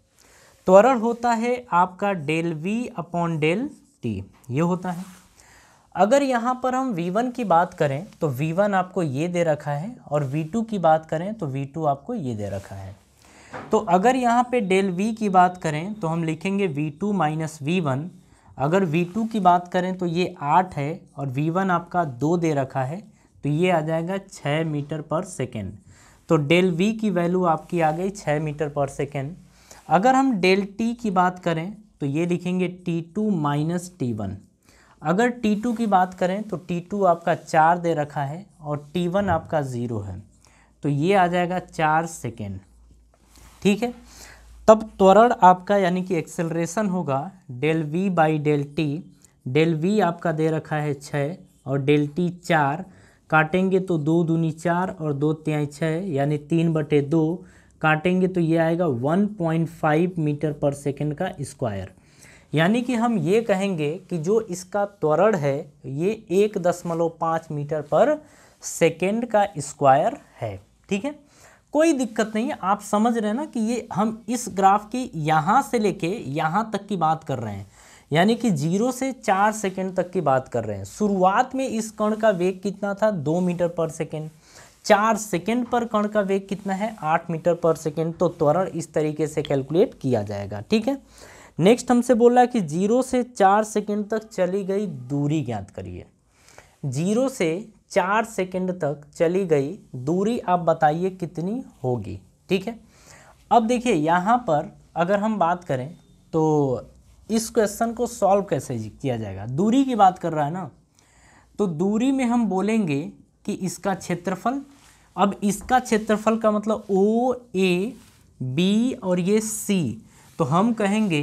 त्वरण होता है आपका del v upon del t, ये होता है। अगर यहाँ पर हम v1 की बात करें तो v1 आपको ये दे रखा है, और v2 की बात करें तो v2 आपको ये दे रखा है। तो अगर यहाँ पे डेल v की बात करें तो हम लिखेंगे v2 माइनस v1। अगर v2 की बात करें तो ये 8 है, और v1 आपका 2 दे रखा है, तो ये आ जाएगा 6 मीटर पर सेकेंड। तो डेल v की वैल्यू आपकी आ गई 6 मीटर पर सेकेंड। अगर हम डेल t की बात करें तो ये लिखेंगे t2 माइनस t1। अगर t2 की बात करें तो t2 आपका 4 दे रखा है, और t1 आपका 0 है, तो ये आ जाएगा 4 सेकेंड, ठीक है। तब त्वरण आपका यानी कि एक्सेलरेशन होगा del v by del t। Del v आपका दे रखा है 6 और डेल t 4, काटेंगे तो 2 दूनी 4 और 2 तिहाई 6 यानी 3/2, काटेंगे तो ये आएगा 1.5 मीटर पर सेकेंड का स्क्वायर। यानी कि हम ये कहेंगे कि जो इसका त्वरण है ये 1.5 मीटर पर सेकेंड का स्क्वायर है, ठीक है। कोई दिक्कत नहीं है, आप समझ रहे हैं ना कि ये हम इस ग्राफ की यहाँ से लेके यहाँ तक की बात कर रहे हैं, यानी कि 0 से 4 सेकेंड तक की बात कर रहे हैं। शुरुआत में इस कण का वेग कितना था? 2 मीटर पर सेकेंड। 4 सेकेंड पर कण का वेग कितना है? 8 मीटर पर सेकेंड। तो त्वरण इस तरीके से कैलकुलेट किया जाएगा, ठीक है। नेक्स्ट हमसे बोला है कि 0 से 4 सेकेंड तक चली गई दूरी ज्ञात करिए। 0 से 4 सेकेंड तक चली गई दूरी आप बताइए कितनी होगी, ठीक है। अब देखिए यहाँ पर अगर हम बात करें तो इस क्वेश्चन को सॉल्व कैसे किया जाएगा। दूरी की बात कर रहा है ना, तो दूरी में हम बोलेंगे कि इसका क्षेत्रफल। अब इसका क्षेत्रफल का मतलब ओ ए बी और ये सी, तो हम कहेंगे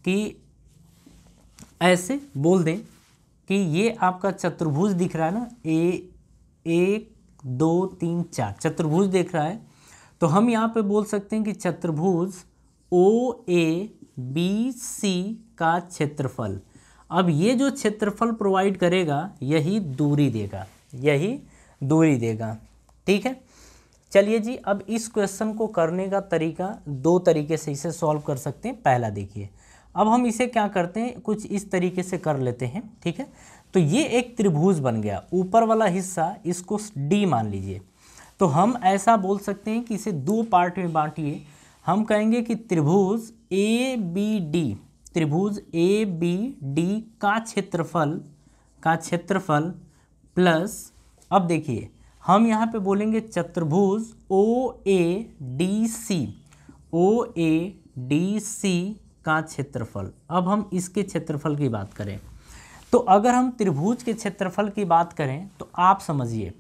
कि ऐसे बोल दें कि ये आपका चतुर्भुज दिख रहा है ना, ए 1 2 3 4 चतुर्भुज दिख रहा है, तो हम यहाँ पे बोल सकते हैं कि चतुर्भुज ओ ए बी सी का क्षेत्रफल। अब ये जो क्षेत्रफल प्रोवाइड करेगा यही दूरी देगा, यही दूरी देगा, ठीक है। चलिए जी, अब इस क्वेश्चन को करने का तरीका 2 तरीके से इसे सॉल्व कर सकते हैं। पहला देखिए, अब हम इसे क्या करते हैं, कुछ इस तरीके से कर लेते हैं, ठीक है। तो ये एक त्रिभुज बन गया, ऊपर वाला हिस्सा इसको डी मान लीजिए। तो हम ऐसा बोल सकते हैं कि इसे 2 पार्ट में बांटिए। हम कहेंगे कि त्रिभुज ए बी डी, त्रिभुज ए बी डी का क्षेत्रफल प्लस, अब देखिए हम यहाँ पे बोलेंगे चतुर्भुज ओ A D C, O A D C का क्षेत्रफल। अब हम इसके क्षेत्रफल की बात करें तो अगर हम त्रिभुज के क्षेत्रफल की बात करें तो आप समझिए,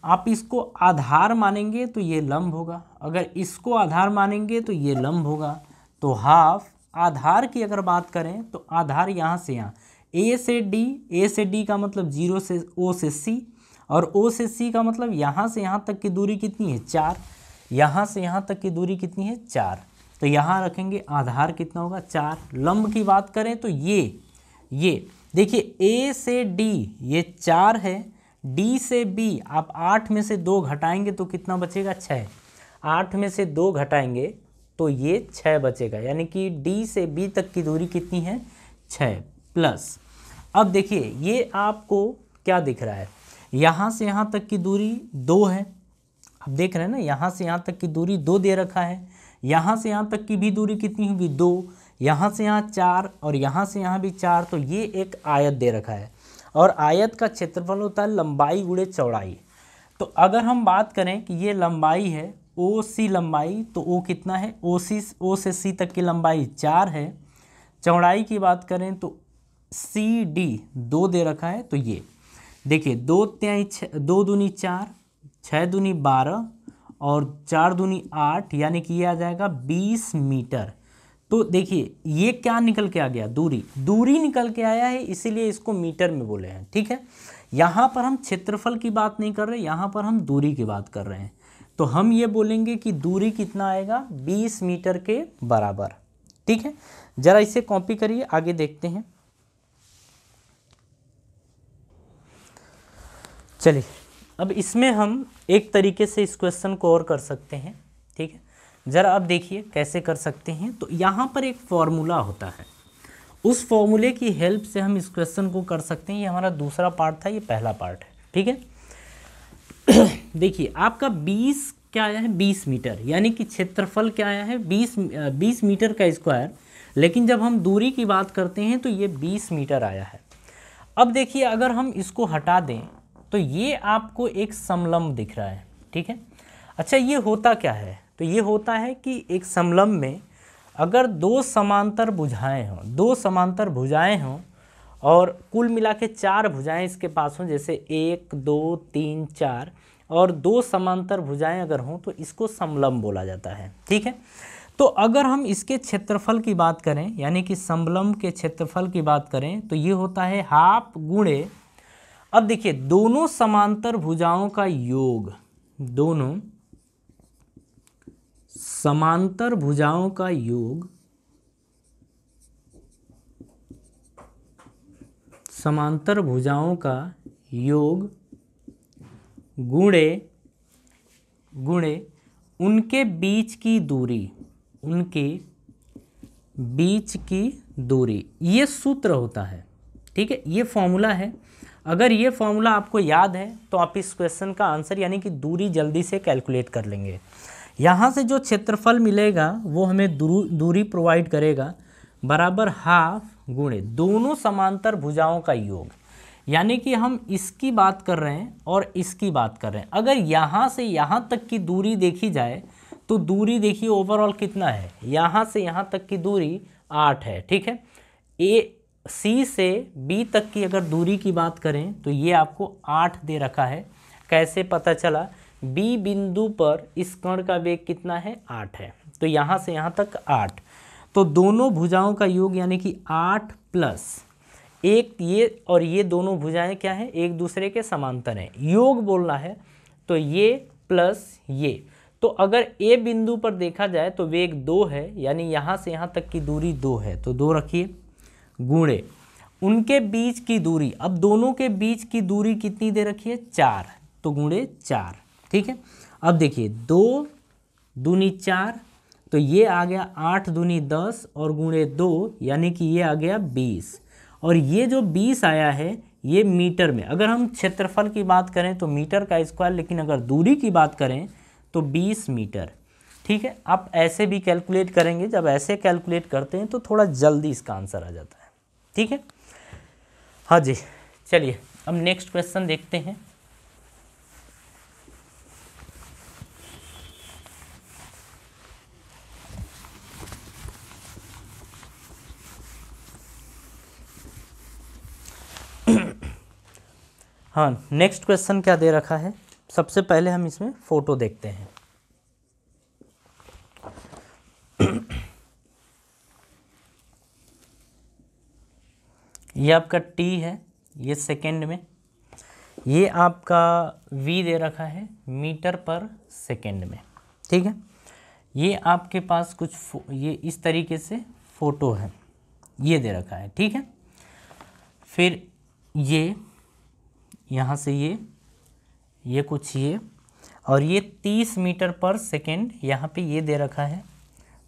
आप इसको आधार मानेंगे तो ये लंब होगा, अगर इसको आधार मानेंगे तो ये लंब होगा। तो हाफ आधार की अगर बात करें तो आधार यहाँ से यहाँ ए से डी का मतलब 0 से ओ से सी, और ओ से सी का मतलब यहाँ से यहाँ तक की दूरी कितनी है? 4। यहाँ से यहाँ तक की दूरी कितनी है? 4। तो यहाँ रखेंगे आधार कितना होगा? 4। लंब की बात करें तो ये देखिए ए से डी ये 4 है, डी से बी आप 8 में से 2 घटाएंगे तो कितना बचेगा? 6। 8 में से 2 घटाएंगे तो ये 6 बचेगा, यानी कि डी से बी तक की दूरी कितनी है? 6 प्लस। अब देखिए ये आपको क्या दिख रहा है, यहाँ से यहाँ तक की दूरी 2 है, अब देख रहे हैं ना, यहाँ से यहाँ तक की दूरी 2 दे रखा है, यहाँ से यहाँ तक की भी दूरी कितनी होगी 2, यहाँ से यहाँ 4 और यहाँ से यहाँ भी 4, तो ये एक आयत दे रखा है और आयत का क्षेत्रफल होता है लंबाई गुणे चौड़ाई। तो अगर हम बात करें कि ये लंबाई है ओ सी लंबाई, तो ओ कितना है, ओ से सी तक की लंबाई 4 है। चौड़ाई की बात करें तो सी डी 2 दे रखा है, तो ये देखिए 2 दूनी 4, 6 दूनी 12 और 4 दूनी 8, यानी कि ये आ जाएगा 20 मीटर। तो देखिए ये क्या निकल के आ गया, दूरी निकल के आया है, इसीलिए इसको मीटर में बोले हैं। ठीक है, यहाँ पर हम क्षेत्रफल की बात नहीं कर रहे, यहाँ पर हम दूरी की बात कर रहे हैं। तो हम ये बोलेंगे कि दूरी कितना आएगा, 20 मीटर के बराबर। ठीक है, जरा इसे कॉपी करिए, आगे देखते हैं। चलिए अब इसमें हम एक तरीके से इस क्वेश्चन को और कर सकते हैं। ठीक है, ज़रा अब देखिए कैसे कर सकते हैं। तो यहाँ पर एक फॉर्मूला होता है, उस फॉर्मूले की हेल्प से हम इस क्वेश्चन को कर सकते हैं। ये हमारा दूसरा पार्ट था, ये पहला पार्ट है। ठीक है, देखिए आपका 20 क्या आया है, 20 मीटर, यानी कि क्षेत्रफल क्या आया है, 20 मीटर का स्क्वायर। लेकिन जब हम दूरी की बात करते हैं तो ये 20 मीटर आया है। अब देखिए अगर हम इसको हटा दें तो ये आपको एक समलंब दिख रहा है। ठीक है, अच्छा ये होता क्या है, तो ये होता है कि एक समलंब में अगर 2 समांतर भुजाएं हों और कुल मिला के 4 भुजाएं इसके पास हों, जैसे 1 2 3 4, और 2 समांतर भुजाएं अगर हों तो इसको समलंब बोला जाता है। ठीक है, तो अगर हम इसके क्षेत्रफल की बात करें, यानी कि समलंब के क्षेत्रफल की बात करें, तो ये होता है हाफ गुणे, अब देखिए दोनों समांतर भुजाओं का योग, दोनों समांतर भुजाओं का योग, समांतर भुजाओं का योग गुणे उनके बीच की दूरी, ये सूत्र होता है। ठीक है, ये फॉर्मूला है। अगर ये फॉर्मूला आपको याद है तो आप इस क्वेश्चन का आंसर यानी कि दूरी जल्दी से कैलकुलेट कर लेंगे। यहाँ से जो क्षेत्रफल मिलेगा वो हमें दूरी प्रोवाइड करेगा, बराबर हाफ गुणे दोनों समांतर भुजाओं का योग, यानी कि हम इसकी बात कर रहे हैं और इसकी बात कर रहे हैं। अगर यहाँ से यहाँ तक की दूरी देखी जाए तो दूरी देखिए ओवरऑल कितना है, यहाँ से यहाँ तक की दूरी 8 है। ठीक है, सी से बी तक की अगर दूरी की बात करें तो ये आपको 8 दे रखा है। कैसे पता चला, बी बिंदु पर इस कण का वेग कितना है, 8 है, तो यहाँ से यहाँ तक 8, तो दोनों भुजाओं का योग यानी कि 8 प्लस एक, ये और ये दोनों भुजाएं क्या है, एक दूसरे के समांतर हैं, योग बोलना है, तो ये प्लस ये। तो अगर ए बिंदु पर देखा जाए तो वेग 2 है, यानी यहाँ से यहाँ तक की दूरी 2 है, तो 2 रखिए, गुणे उनके बीच की दूरी, अब दोनों के बीच की दूरी कितनी दे रखी है, 4, तो गुणे 4। ठीक है, अब देखिए 2 दूनी 4, तो ये आ गया 8 दूनी 10 और गुणे 2, यानी कि ये आ गया 20, और ये जो 20 आया है ये मीटर में। अगर हम क्षेत्रफल की बात करें तो मीटर का स्क्वायर, लेकिन अगर दूरी की बात करें तो 20 मीटर। ठीक है, आप ऐसे भी कैलकुलेट करेंगे, जब ऐसे कैलकुलेट करते हैं तो थोड़ा जल्दी इसका आंसर आ जाता है। ठीक है, हाँ जी, चलिए अब नेक्स्ट क्वेश्चन देखते हैं। हाँ, नेक्स्ट क्वेश्चन क्या दे रखा है, सबसे पहले हम इसमें फोटो देखते हैं। ये आपका टी है, ये सेकेंड में, ये आपका वी दे रखा है मीटर पर सेकेंड में। ठीक है, ये आपके पास कुछ ये इस तरीके से फोटो है, ये दे रखा है। ठीक है, फिर ये यहाँ से ये कुछ ये, और ये 30 मीटर पर सेकेंड यहाँ पे ये दे रखा है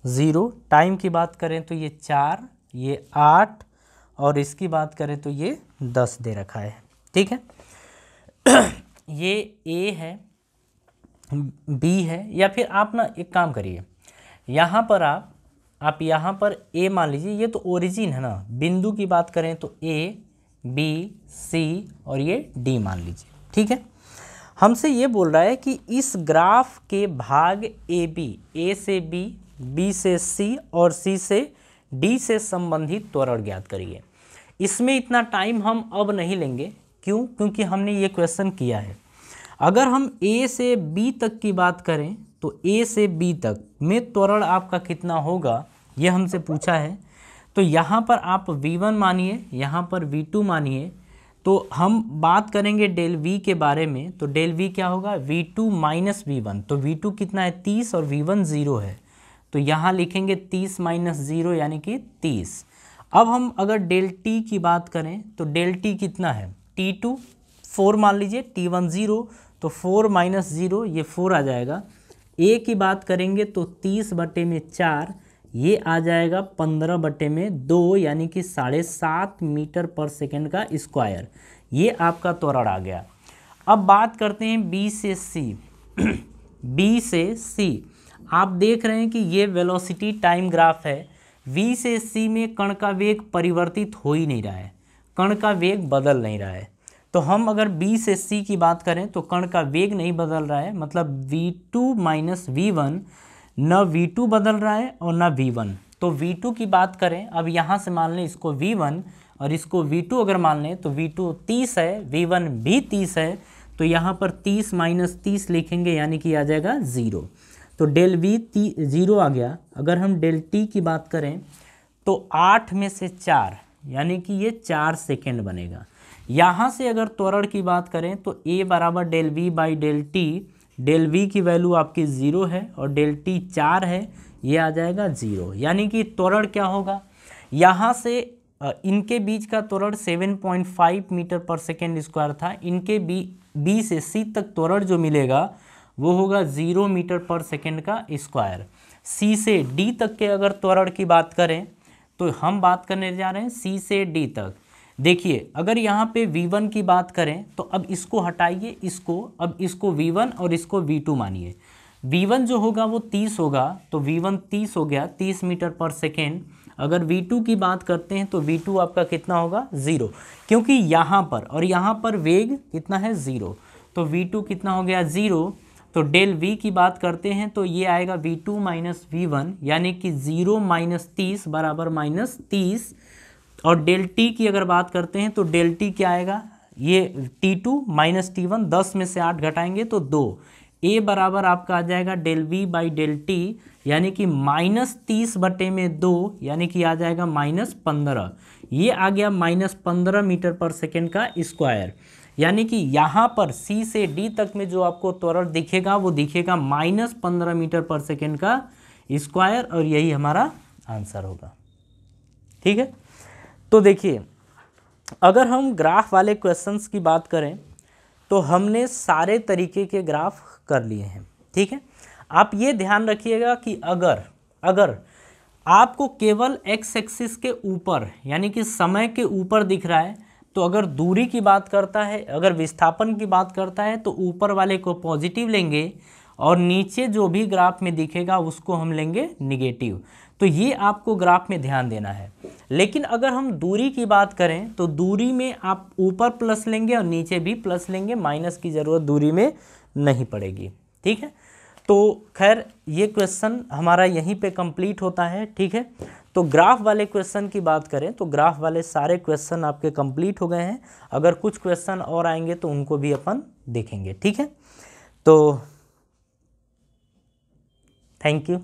0। टाइम की बात करें तो ये 4, ये 8, और इसकी बात करें तो ये 10 दे रखा है। ठीक है, ये ए है, बी है, या फिर आप ना एक काम करिए, यहाँ पर आप यहाँ पर ए मान लीजिए, ये तो ओरिजिन है ना, बिंदु की बात करें तो ए बी सी और ये डी मान लीजिए, ठीक है। हमसे ये बोल रहा है कि इस ग्राफ के भाग ए बी, ए से बी, बी से सी और सी से डी से संबंधित त्वरण ज्ञात करिए। इसमें इतना टाइम हम अब नहीं लेंगे, क्यों? क्योंकि हमने ये क्वेश्चन किया है। अगर हम ए से बी तक की बात करें तो ए से बी तक में त्वरण आपका कितना होगा, ये हमसे पूछा है। तो यहाँ पर आप v1 मानिए, यहाँ पर v2 मानिए, तो हम बात करेंगे डेल v के बारे में। तो डेल v क्या होगा, v2 माइनस v1। तो v2 कितना है 30 और v1 0 है, तो यहाँ लिखेंगे 30 माइनस 0 यानी कि 30। अब हम अगर डेल t की बात करें तो डेल t कितना है, t2 4 मान लीजिए, t1 0, तो 4 माइनस 0 ये 4 आ जाएगा। a की बात करेंगे तो 30/4 ये आ जाएगा 15/2 यानी कि 7.5 मीटर पर सेकेंड का स्क्वायर। ये आपका त्वरण आ गया। अब बात करते हैं बी से सी। बी से सी आप देख रहे हैं कि ये वेलोसिटी टाइम ग्राफ है। v से c में कण का वेग परिवर्तित हो ही नहीं रहा है, कण का वेग बदल नहीं रहा है। तो हम अगर b से c की बात करें तो कण का वेग नहीं बदल रहा है, मतलब v2 माइनस v1, न v2 बदल रहा है और न v1। तो v2 की बात करें, अब यहाँ से मान लें इसको v1 और इसको v2 अगर मान लें तो v2 30 है, v1 भी 30 है, तो यहाँ पर 30 माइनस 30 लिखेंगे यानी कि आ जाएगा 0। तो डेल v 0 आ गया। अगर हम डेल t की बात करें तो 8 में से 4 यानी कि ये 4 सेकेंड बनेगा। यहाँ से अगर त्वरण की बात करें तो a बराबर del v by del t, del v की वैल्यू आपकी 0 है और डेल t 4 है, ये आ जाएगा 0। यानी कि त्वरण क्या होगा, यहाँ से इनके बीच का त्वरण 7.5 मीटर पर सेकेंड स्क्वायर था। इनके बी से सी तक त्वरण जो मिलेगा वो होगा 0 मीटर पर सेकेंड का स्क्वायर। सी से डी तक के अगर त्वरण की बात करें तो हम बात करने जा रहे हैं सी से डी तक। देखिए अगर यहाँ पे v1 की बात करें तो अब इसको हटाइए, अब इसको v1 और इसको v2 मानिए। v1 जो होगा वो 30 होगा, तो v1 30 हो गया, 30 मीटर पर सेकेंड। अगर v2 की बात करते हैं तो v2 आपका कितना होगा 0, क्योंकि यहाँ पर और यहाँ पर वेग कितना है 0, तो v2 कितना हो गया 0। तो डेल v की बात करते हैं तो ये आएगा v2 माइनस v1 यानी कि 0 माइनस 30 बराबर माइनस 30। और डेल t की अगर बात करते हैं तो डेल t क्या आएगा, ये t2 माइनस t1, 10 में से 8 घटाएंगे तो 2। a बराबर आपका आ जाएगा del v by del t यानी कि माइनस 30/2 यानी कि आ जाएगा माइनस 15। ये आ गया माइनस 15 मीटर पर सेकेंड का स्क्वायर। यानी कि यहाँ पर C से D तक में जो आपको त्वरण दिखेगा वो दिखेगा माइनस 15 मीटर पर सेकेंड का स्क्वायर, और यही हमारा आंसर होगा। ठीक है, तो देखिए अगर हम ग्राफ वाले क्वेश्चंस की बात करें तो हमने सारे तरीके के ग्राफ कर लिए हैं। ठीक है, आप ये ध्यान रखिएगा कि अगर आपको केवल एक्स एक्सिस के ऊपर यानी कि समय के ऊपर दिख रहा है तो अगर दूरी की बात करता है, अगर विस्थापन की बात करता है तो ऊपर वाले को पॉजिटिव लेंगे और नीचे जो भी ग्राफ में दिखेगा उसको हम लेंगे निगेटिव। तो ये आपको ग्राफ में ध्यान देना है। लेकिन अगर हम दूरी की बात करें तो दूरी में आप ऊपर प्लस लेंगे और नीचे भी प्लस लेंगे, माइनस की ज़रूरत दूरी में नहीं पड़ेगी। ठीक है, तो खैर ये क्वेश्चन हमारा यहीं पे कंप्लीट होता है। ठीक है, तो ग्राफ वाले क्वेश्चन की बात करें तो ग्राफ वाले सारे क्वेश्चन आपके कंप्लीट हो गए हैं। अगर कुछ क्वेश्चन और आएंगे तो उनको भी अपन देखेंगे। ठीक है, तो थैंक यू।